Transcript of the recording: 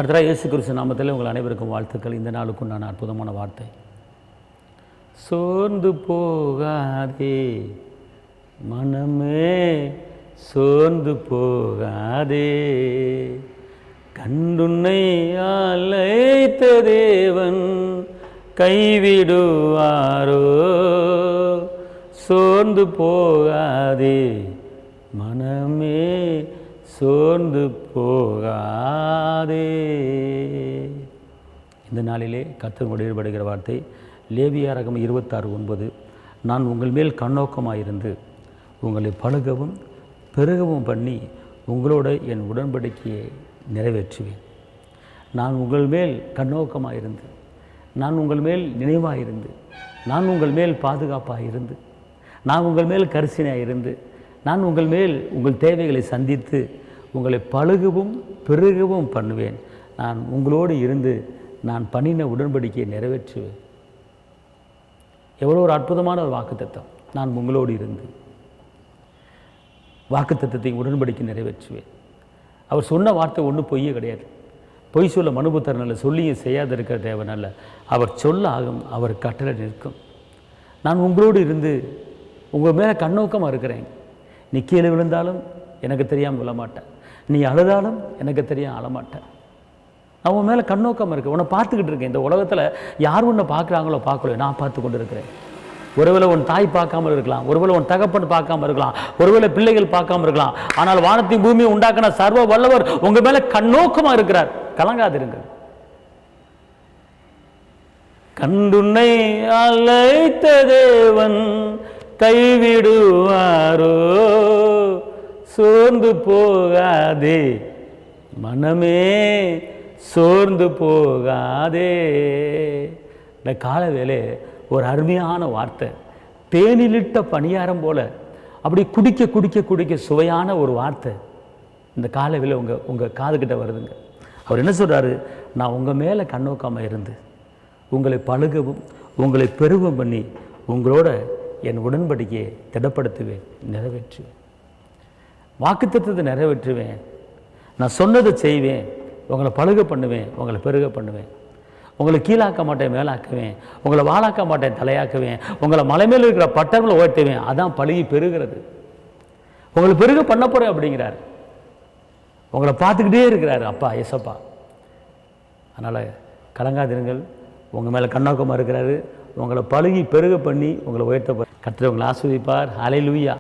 அடுத்த இயேசு கிறிஸ்து நாமத்தில் உங்கள் அனைவருக்கும் வாழ்த்துக்கள். இந்த நாளுக்கும் நான் அற்புதமான வார்த்தை, சோர்ந்து போகாதே மனமே, சோர்ந்து போகாதே, கண்டுன்னை அழைத்த தேவன் கைவிடுவாரோ, சோர்ந்து போகாதே மனமே, சோர்ந்து போகாதே. இந்த நாளிலே கர்த்தர் ஈடுபடுகிற வார்த்தை லேவியராகமம் 26:9. நான் உங்கள் மேல் கண்ணோக்கமாயிருந்து உங்களை பழுகவும் பெருகவும் பண்ணி உங்களோட என் உடன்படிக்கையை நிறைவேற்றுவேன். நான் உங்கள் மேல் கண்ணோக்கமாயிருந்து, நான் உங்கள் மேல் நினைவாயிருந்து, நான் உங்கள் மேல் பாதுகாப்பாக இருந்து, நான் உங்கள் மேல் கரிசனையாக இருந்து, நான் உங்கள் மேல் உங்கள் தேவைகளை சந்தித்து உங்களை பழுகவும் பெருகவும் பண்ணுவேன். நான் உங்களோடு இருந்து நான் பண்ணின உடன்படிக்கையை நிறைவேற்றுவேன். எவ்வளோ ஒரு அற்புதமான ஒரு வாக்குத்தத்தம். நான் உங்களோடு இருந்து வாக்குத்தத்தத்தை உடன்படிக்கை நிறைவேற்றுவேன். அவர் சொன்ன வார்த்தை ஒன்றும் பொய்யே கிடையாது. பொய் சொல்ல மனுபுத்தரனல்ல, சொல்லியும் செய்யாத இருக்கிற தேவனல்ல. அவர் சொல்ல ஆகும், அவர் கட்டளை நிற்கும். நான் உங்களோடு இருந்து உங்கள் மேலே கண்ணோக்கமாக இருக்கிறேன். நீ கீழே விழுந்தாலும் எனக்கு தெரியாமல் விழமாட்டேன், நீ அழுதாலும் எனக்கு தெரியாமல் அழமாட்டேன். நான் உன் மேலே கண்ணோக்கமாக இருக்கேன், உன்னை பார்த்துக்கிட்டு இருக்கேன். இந்த உலகத்தில் யார் உன்னை பார்க்குறாங்களோ பார்க்கலையோ நான் பார்த்து கொண்டு இருக்கிறேன். ஒருவேளை உன் தாய் பார்க்காமல் இருக்கலாம், ஒருவேளை உன் தகப்பன் பார்க்காம இருக்கலாம், ஒருவேளை பிள்ளைகள் பார்க்காம இருக்கலாம். ஆனால் வானத்தையும் பூமியை உண்டாக்கின சர்வ வல்லவர் உங்கள் மேலே கண்ணோக்கமாக இருக்கிறார். கலங்காதிருங்கள். கண்டுன்னை அழைத்த தேவன் கைவிடுவாரோ, சோர்ந்து போகாதே மனமே, சோர்ந்து போகாதே. இந்த கால வேலை ஒரு அருமையான வார்த்தை. தேனிலிட்ட பணியாரம் போல அப்படி குடிக்க குடிக்க குடிக்க சுவையான ஒரு வார்த்தை இந்த கால வேலை உங்கள் காதுகிட்ட வருதுங்க. அவர் என்ன சொல்கிறாரு? நான் உங்கள் மேலே கண்ணோக்காமல் இருந்து உங்களை பழுகவும் உங்களை பெருகவும் பண்ணி உங்களோட என் உடன்படிக்கையை திடப்படுத்துவேன், நிறைவேற்றுவேன். வாக்குத்தத்தத்தை நிறைவேற்றுவேன். நான் சொன்னதை செய்வேன். உங்களை பழுக பண்ணுவேன், உங்களை பெருக பண்ணுவேன். உங்களை கீழாக்க மாட்டேன், மேலாக்குவேன். உங்களை வாழாக்க மாட்டேன், தலையாக்குவேன். உங்களை மலை மேல் இருக்கிற பட்டங்களை ஓட்டுவேன். அதான் பழுகி பெருகிறது. உங்களை பெருக பண்ண போகிறேன் அப்படிங்கிறார். உங்களை பார்த்துக்கிட்டே இருக்கிறார் அப்பா, ஏசப்பா. அதனால் கலங்காதிருங்கள். உங்கள் மேலே கண்ணோக்கமாக இருக்கிறாரு. உங்களை பழுகி பெருக பண்ணி உங்களை உயர்த்த போகிறார். கர்த்தர் உங்களை ஆசீர்வதிப்பார். ஹல்லேலூயா.